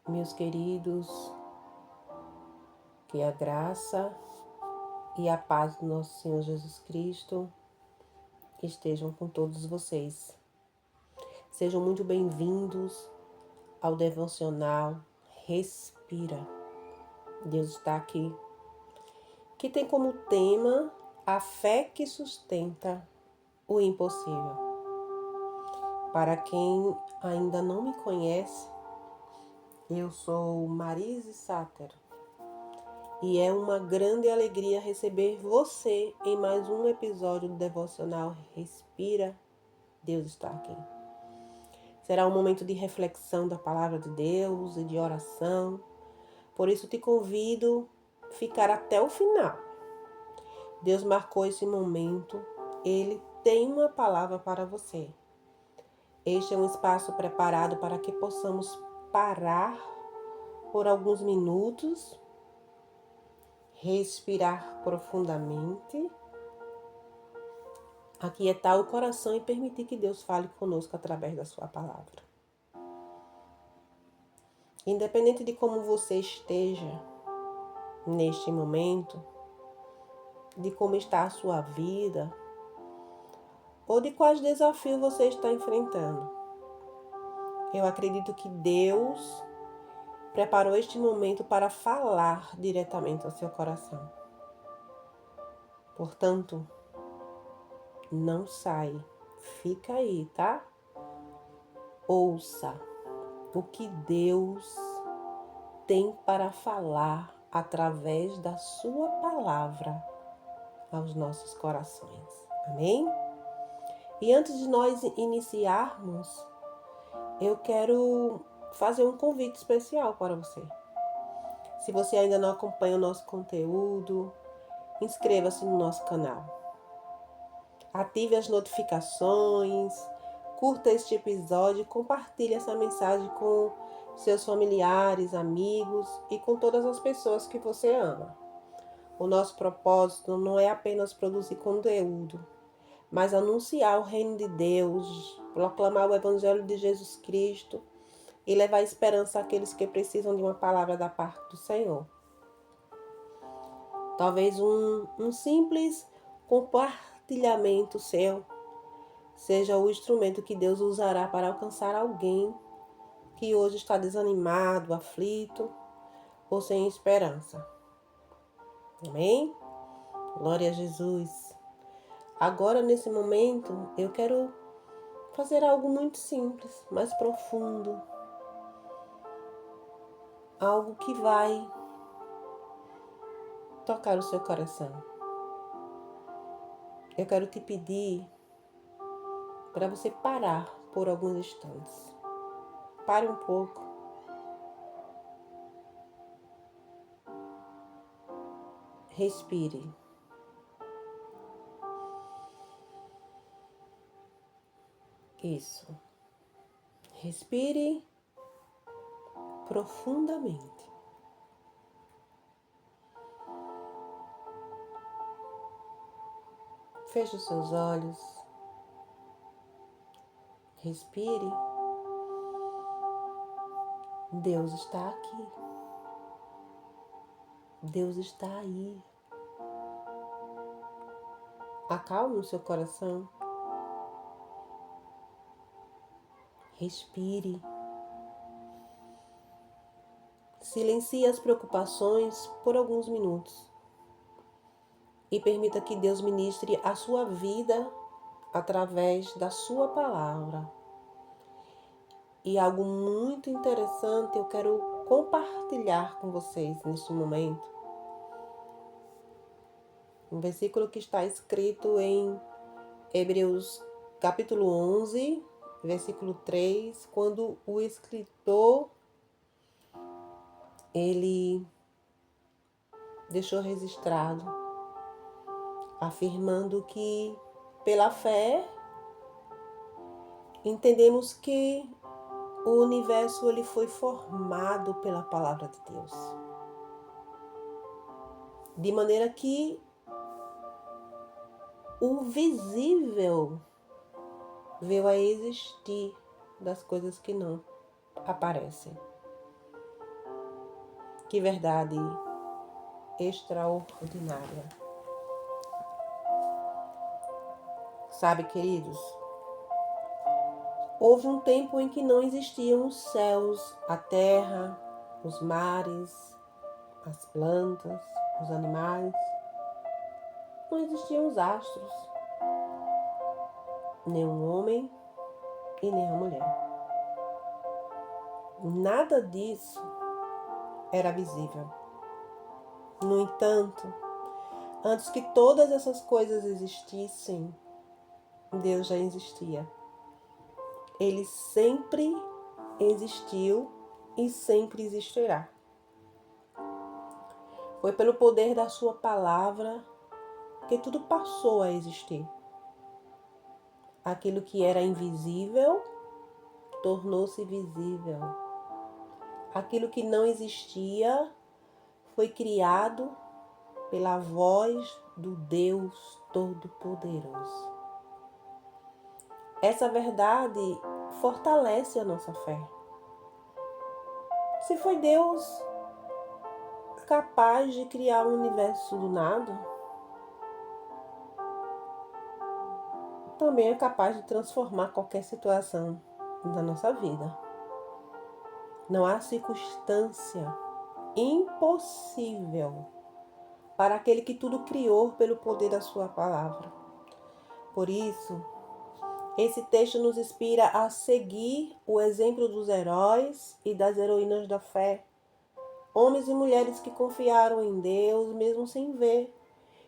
Meus queridos, que a graça e a paz do nosso Senhor Jesus Cristo estejam com todos vocês. Sejam muito bem-vindos ao devocional Respira. Deus está aqui, que tem como tema a fé que sustenta o impossível. Para quem ainda não me conhece, eu sou Marise Sáter e é uma grande alegria receber você em mais um episódio do devocional Respira, Deus está aqui. Será um momento de reflexão da palavra de Deus e de oração, por isso te convido a ficar até o final. Deus marcou esse momento, Ele tem uma palavra para você. Este é um espaço preparado para que possamos parar por alguns minutos, respirar profundamente, aquietar o coração e permitir que Deus fale conosco através da sua palavra. Independente de como você esteja neste momento, de como está a sua vida, ou de quais desafios você está enfrentando, eu acredito que Deus preparou este momento para falar diretamente ao seu coração. Portanto, não sai, fica aí, tá? Ouça o que Deus tem para falar através da sua palavra aos nossos corações. Amém? E antes de nós iniciarmos, eu quero fazer um convite especial para você. Se você ainda não acompanha o nosso conteúdo, inscreva-se no nosso canal. Ative as notificações, curta este episódio e compartilhe essa mensagem com seus familiares, amigos e com todas as pessoas que você ama. O nosso propósito não é apenas produzir conteúdo, mas anunciar o reino de Deus, proclamar o evangelho de Jesus Cristo e levar esperança àqueles que precisam de uma palavra da parte do Senhor. Talvez um simples compartilhamento seu seja o instrumento que Deus usará para alcançar alguém que hoje está desanimado, aflito ou sem esperança. Amém? Glória a Jesus. Agora, nesse momento, eu quero fazer algo muito simples, mais profundo. Algo que vai tocar o seu coração. Eu quero te pedir para você parar por alguns instantes. Pare um pouco. Respire. Isso. Respire profundamente. Feche os seus olhos. Respire. Deus está aqui. Deus está aí. Acalme o seu coração. Respire. Silencie as preocupações por alguns minutos. E permita que Deus ministre a sua vida através da sua palavra. E algo muito interessante eu quero compartilhar com vocês neste momento. Um versículo que está escrito em Hebreus capítulo 11, versículo 3, quando o escritor ele deixou registrado, afirmando que pela fé entendemos que o universo ele foi formado pela palavra de Deus. De maneira que o visível veio a existir das coisas que não aparecem. Que verdade extraordinária. Sabe, queridos, houve um tempo em que não existiam os céus, a terra, os mares, as plantas, os animais. Não existiam os astros, nem o homem e nem a mulher. Nada disso era visível. No entanto, antes que todas essas coisas existissem, Deus já existia. Ele sempre existiu e sempre existirá. Foi pelo poder da sua palavra que tudo passou a existir. Aquilo que era invisível tornou-se visível. Aquilo que não existia foi criado pela voz do Deus Todo-Poderoso. Essa verdade fortalece a nossa fé. Se foi Deus capaz de criar um universo do nada, também é capaz de transformar qualquer situação da nossa vida. Não há circunstância impossível para aquele que tudo criou pelo poder da sua palavra. Por isso, esse texto nos inspira a seguir o exemplo dos heróis e das heroínas da fé, homens e mulheres que confiaram em Deus mesmo sem ver,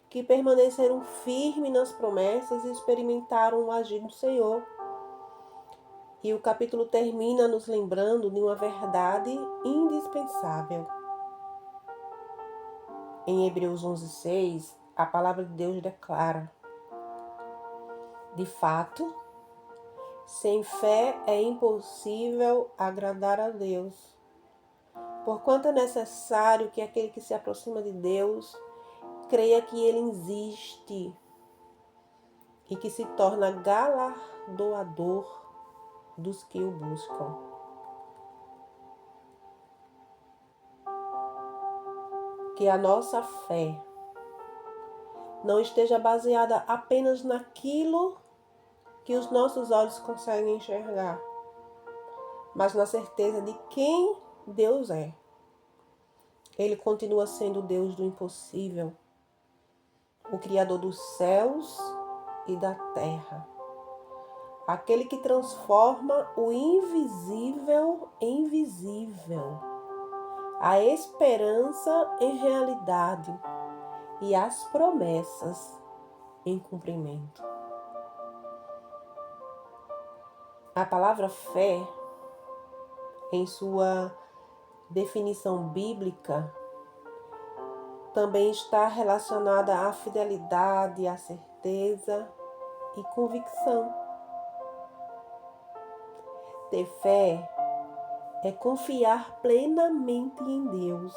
que permaneceram firmes nas promessas e experimentaram o agir do Senhor. E o capítulo termina nos lembrando de uma verdade indispensável. Em Hebreus 11:6, a palavra de Deus declara: de fato, sem fé é impossível agradar a Deus, porquanto é necessário que aquele que se aproxima de Deus creia que Ele existe e que se torna galardoador dos que o buscam. Que a nossa fé não esteja baseada apenas naquilo que os nossos olhos conseguem enxergar, mas na certeza de quem Deus é. Ele continua sendo o Deus do impossível, o Criador dos céus e da terra, aquele que transforma o invisível em visível, a esperança em realidade e as promessas em cumprimento. A palavra fé, em sua definição bíblica, também está relacionada à fidelidade, à certeza e convicção. Ter fé é confiar plenamente em Deus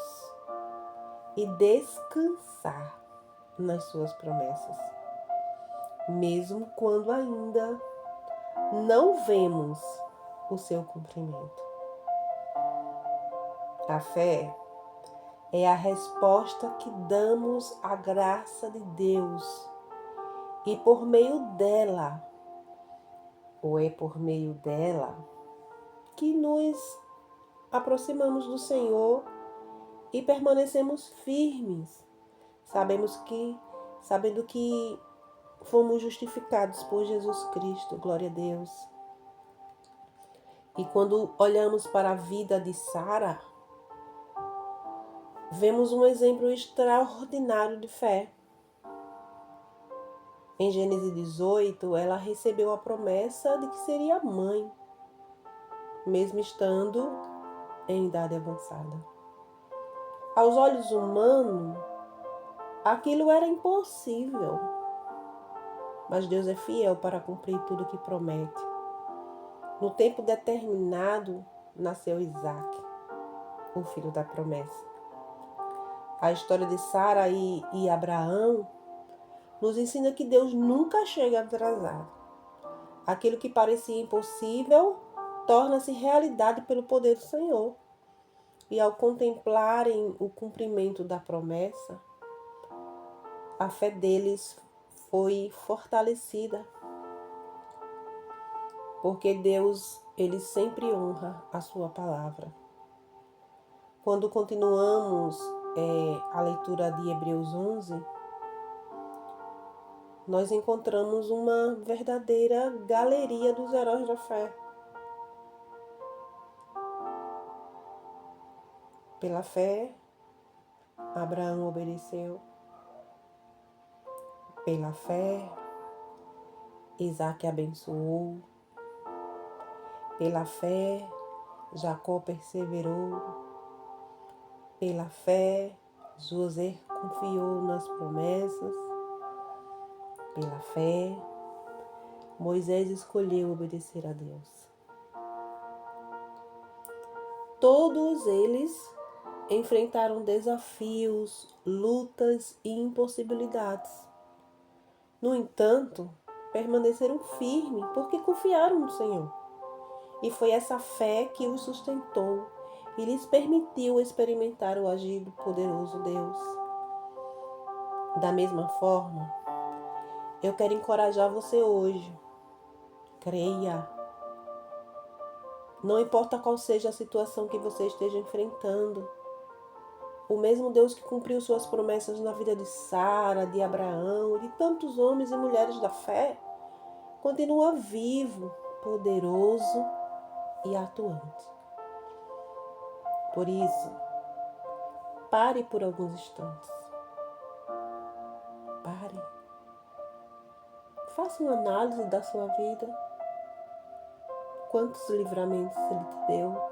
e descansar nas suas promessas, mesmo quando ainda não vemos o seu cumprimento. A fé é a resposta que damos à graça de Deus e por meio dela, ou é por meio dela, que nos aproximamos do Senhor e permanecemos firmes, sabendo que fomos justificados por Jesus Cristo, glória a Deus. E quando olhamos para a vida de Sara, vemos um exemplo extraordinário de fé. Em Gênesis 18, ela recebeu a promessa de que seria mãe, mesmo estando em idade avançada. Aos olhos humanos, aquilo era impossível, mas Deus é fiel para cumprir tudo o que promete. No tempo determinado, nasceu Isaque, o filho da promessa. A história de Sara e Abraão nos ensina que Deus nunca chega atrasado. Aquilo que parecia impossível torna-se realidade pelo poder do Senhor. E ao contemplarem o cumprimento da promessa, a fé deles foi fortalecida, porque Deus, ele sempre honra a sua palavra. Quando continuamos a leitura de Hebreus 11, nós encontramos uma verdadeira galeria dos heróis da fé. Pela fé, Abraão obedeceu. Pela fé, Isaac abençoou. Pela fé, Jacó perseverou. Pela fé, José confiou nas promessas. Pela fé, Moisés escolheu obedecer a Deus. Todos eles enfrentaram desafios, lutas e impossibilidades. No entanto, permaneceram firmes porque confiaram no Senhor. E foi essa fé que os sustentou e lhes permitiu experimentar o agir do poderoso Deus. Da mesma forma, eu quero encorajar você hoje. Creia. Não importa qual seja a situação que você esteja enfrentando, o mesmo Deus que cumpriu suas promessas na vida de Sara, de Abraão, de tantos homens e mulheres da fé, continua vivo, poderoso e atuante. Por isso, pare por alguns instantes. Pare. Faça uma análise da sua vida. Quantos livramentos Ele te deu?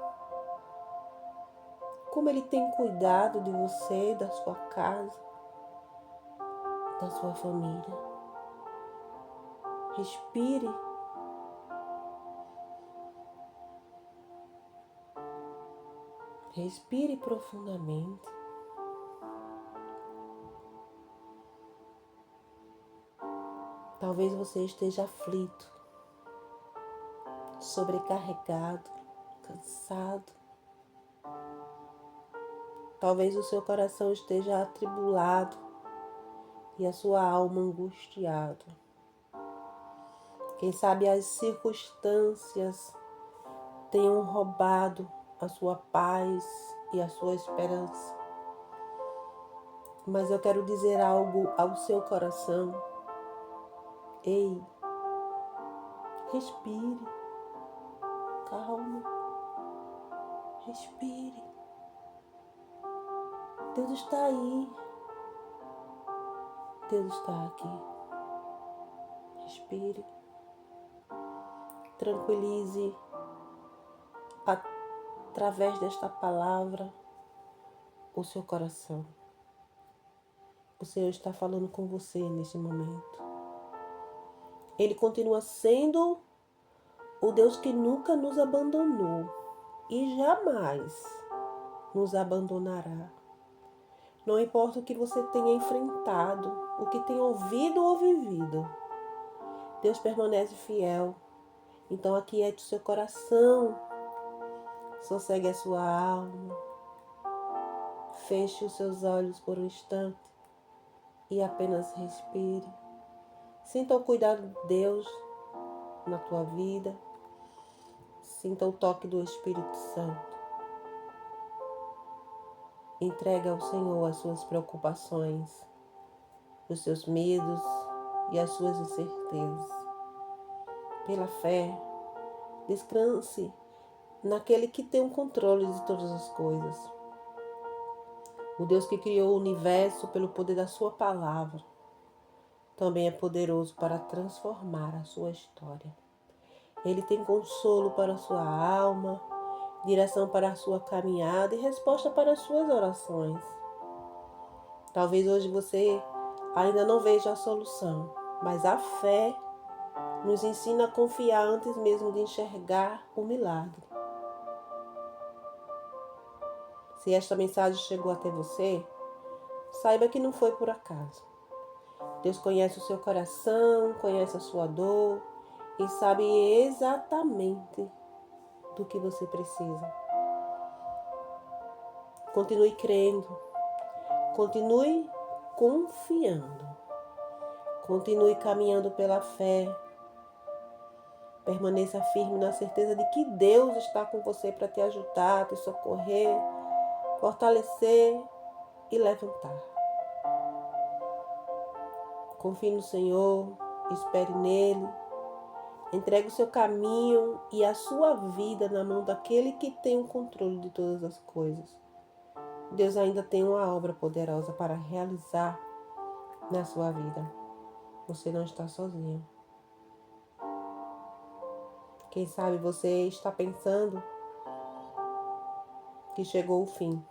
Como Ele tem cuidado de você, da sua casa, da sua família. Respire. Respire profundamente. Talvez você esteja aflito, sobrecarregado, cansado. Talvez o seu coração esteja atribulado e a sua alma angustiada. Quem sabe as circunstâncias tenham roubado a sua paz e a sua esperança. Mas eu quero dizer algo ao seu coração. Ei, respire, calma, respire. Deus está aí. Deus está aqui. Respire. Tranquilize através desta palavra o seu coração. O Senhor está falando com você nesse momento. Ele continua sendo o Deus que nunca nos abandonou e jamais nos abandonará. Não importa o que você tenha enfrentado, o que tenha ouvido ou vivido, Deus permanece fiel. Então aquiete o seu coração, sossegue a sua alma, feche os seus olhos por um instante e apenas respire. Sinta o cuidado de Deus na tua vida, sinta o toque do Espírito Santo. Entrega ao Senhor as suas preocupações, os seus medos e as suas incertezas. Pela fé, descanse naquele que tem o controle de todas as coisas. O Deus que criou o universo pelo poder da sua palavra também é poderoso para transformar a sua história. Ele tem consolo para a sua alma, direção para a sua caminhada e resposta para as suas orações. Talvez hoje você ainda não veja a solução, mas a fé nos ensina a confiar antes mesmo de enxergar o milagre. Se esta mensagem chegou até você, saiba que não foi por acaso. Deus conhece o seu coração, conhece a sua dor e sabe exatamente do que você precisa. Continue crendo. Continue confiando. Continue caminhando pela fé. Permaneça firme na certeza de que Deus está com você para te ajudar, te socorrer, fortalecer e levantar. Confie no Senhor, espere nele, entregue o seu caminho e a sua vida na mão daquele que tem o controle de todas as coisas. Deus ainda tem uma obra poderosa para realizar na sua vida. Você não está sozinho. Quem sabe você está pensando que chegou o fim,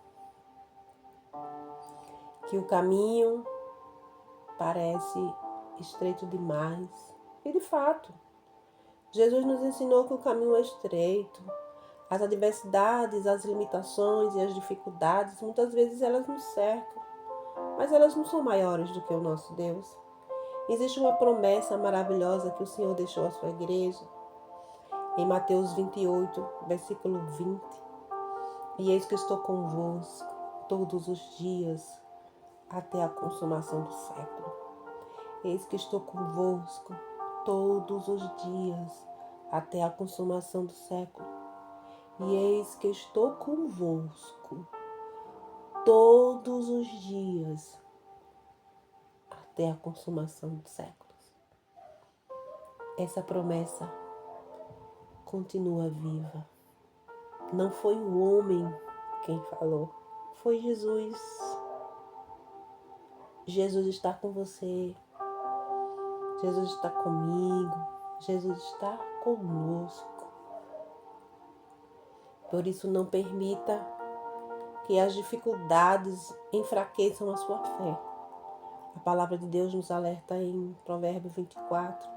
que o caminho parece estreito demais. E de fato, Jesus nos ensinou que o caminho é estreito. As adversidades, as limitações e as dificuldades, muitas vezes elas nos cercam, mas elas não são maiores do que o nosso Deus. Existe uma promessa maravilhosa que o Senhor deixou à sua igreja, em Mateus 28, versículo 20. E eis que estou convosco todos os dias até a consumação do século. Eis que estou convosco todos os dias até a consumação do século. E eis que estou convosco todos os dias até a consumação dos séculos. Essa promessa continua viva. Não foi o homem quem falou, foi Jesus. Jesus está com você. Jesus está comigo. Jesus está conosco. Por isso, não permita que as dificuldades enfraqueçam a sua fé. A palavra de Deus nos alerta em Provérbios 24,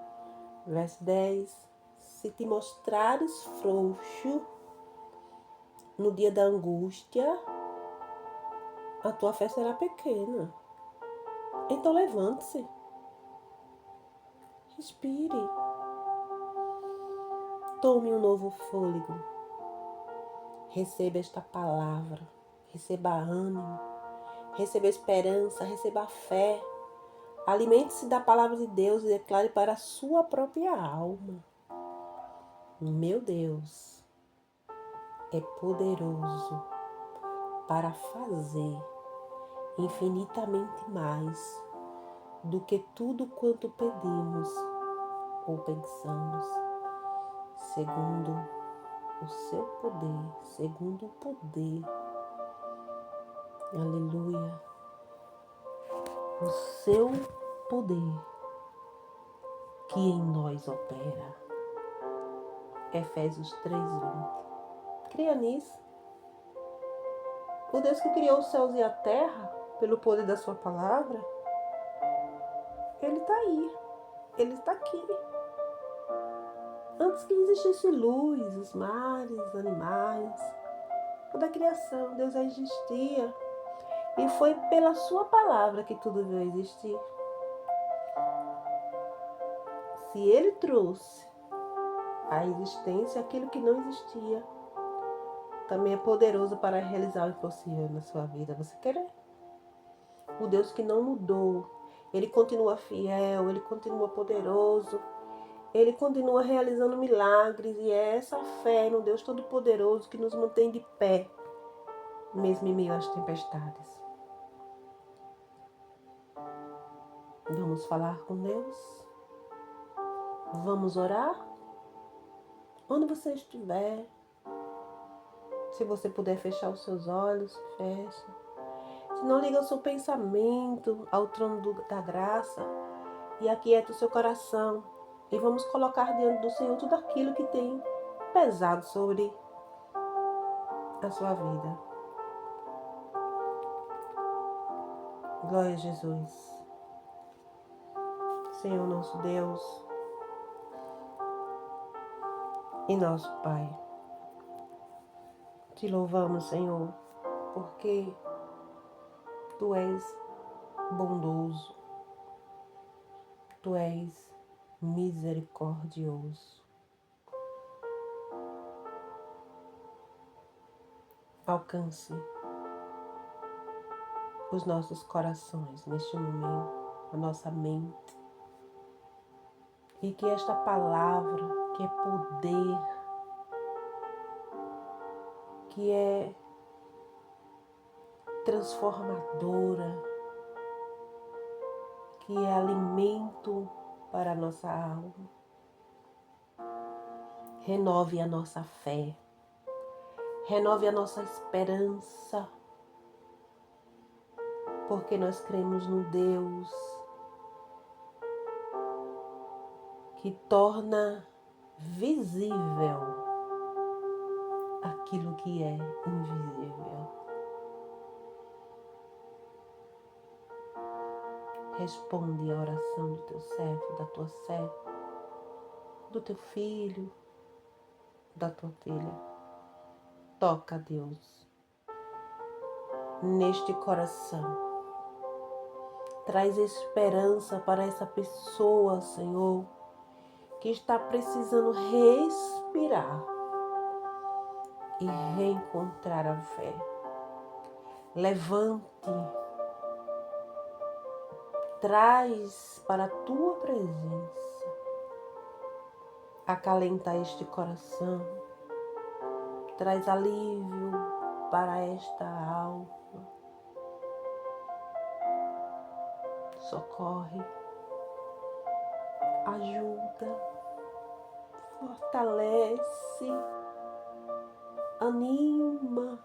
verso 10. Se te mostrares frouxo no dia da angústia, a tua fé será pequena. Então levante-se. Respire. Tome um novo fôlego. Receba esta palavra. Receba ânimo. Receba esperança. Receba fé. Alimente-se da palavra de Deus e declare para a sua própria alma: meu Deus é poderoso para fazer infinitamente mais do que tudo quanto pedimos ou pensamos, segundo o seu poder, segundo o poder, aleluia, o seu poder que em nós opera. Efésios 3:20. Creia nisso. O Deus que criou os céus e a terra, pelo poder da sua palavra, Ele está aí. Ele está aqui. Antes que existisse luz, os mares, os animais, toda a criação, Deus já existia. E foi pela sua palavra que tudo veio existir. Se Ele trouxe à existência aquilo que não existia, também é poderoso para realizar o impossível na sua vida. Você quer? O Deus que não mudou. Ele continua fiel, Ele continua poderoso. Ele continua realizando milagres. E é essa fé no Deus Todo-Poderoso que nos mantém de pé, mesmo em meio às tempestades. Vamos falar com Deus? Vamos orar? Onde você estiver, se você puder fechar os seus olhos, feche. Se não, liga o seu pensamento ao trono da graça e aquieta o seu coração. E vamos colocar diante do Senhor tudo aquilo que tem pesado sobre a sua vida. Glória a Jesus. Senhor nosso Deus e nosso Pai. Te louvamos, Senhor, porque Tu és bondoso, Tu és misericordioso. Alcance os nossos corações neste momento, a nossa mente. E que esta palavra, que é poder, que é transformadora, que é alimento para a nossa alma, renove a nossa fé, renove a nossa esperança, porque nós cremos no Deus que torna visível aquilo que é invisível. Responde a oração do teu servo, da tua serva, do teu filho, da tua filha. Toca, Deus, neste coração. Traz esperança para essa pessoa, Senhor, que está precisando respirar e reencontrar a fé. Levante, traz para a tua presença, acalenta este coração, traz alívio para esta alma. Socorre, ajuda, fortalece, anima,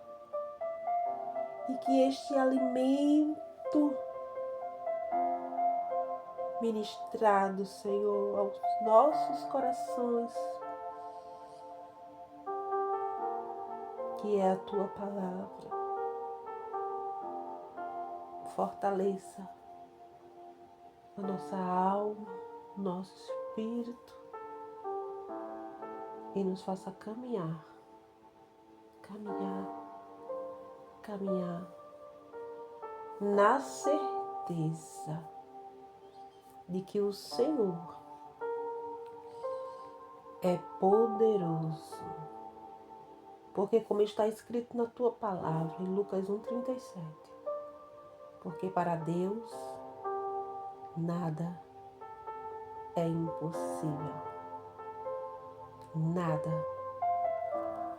e que este alimento ministrado, Senhor, aos nossos corações, que é a tua palavra, fortaleça a nossa alma, nosso espírito, e nos faça caminhar, na certeza de que o Senhor é poderoso. Porque como está escrito na tua palavra, em Lucas 1,37, porque para Deus nada é impossível. Nada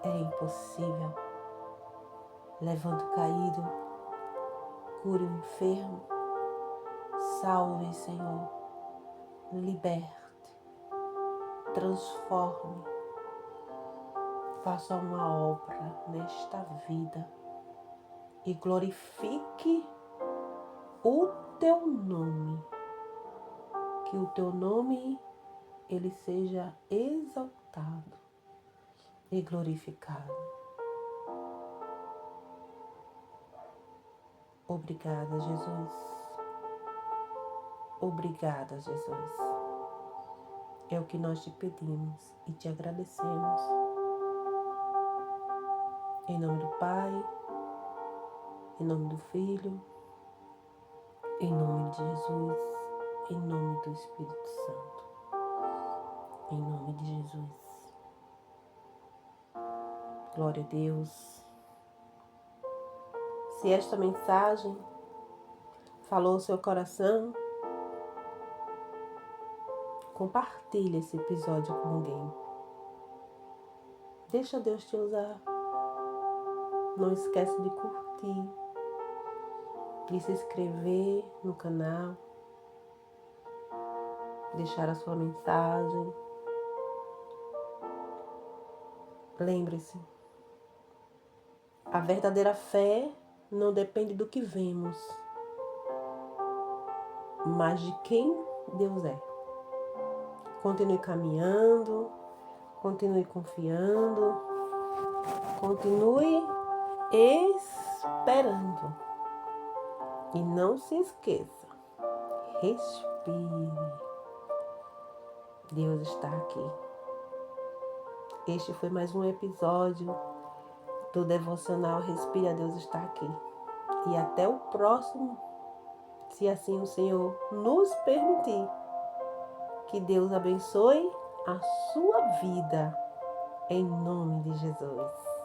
é impossível. Levanta o caído, cure o enfermo, salve, Senhor, liberte, transforme, faça uma obra nesta vida e glorifique o teu nome, que o teu nome ele seja exaltado e glorificado. Obrigada, Jesus. Obrigada, Jesus. É o que nós te pedimos e te agradecemos. Em nome do Pai, em nome do Filho, em nome de Jesus, em nome do Espírito Santo. Em nome de Jesus. Glória a Deus. Se esta mensagem falou o seu coração, compartilhe esse episódio com alguém. Deixa Deus te usar. Não esquece de curtir, de se inscrever no canal, deixar a sua mensagem. Lembre-se, a verdadeira fé não depende do que vemos, mas de quem Deus é. Continue caminhando, continue confiando, continue esperando. E não se esqueça, respire. Deus está aqui. Este foi mais um episódio do Devocional Respira, Deus está aqui. E até o próximo, se assim o Senhor nos permitir. Que Deus abençoe a sua vida, em nome de Jesus.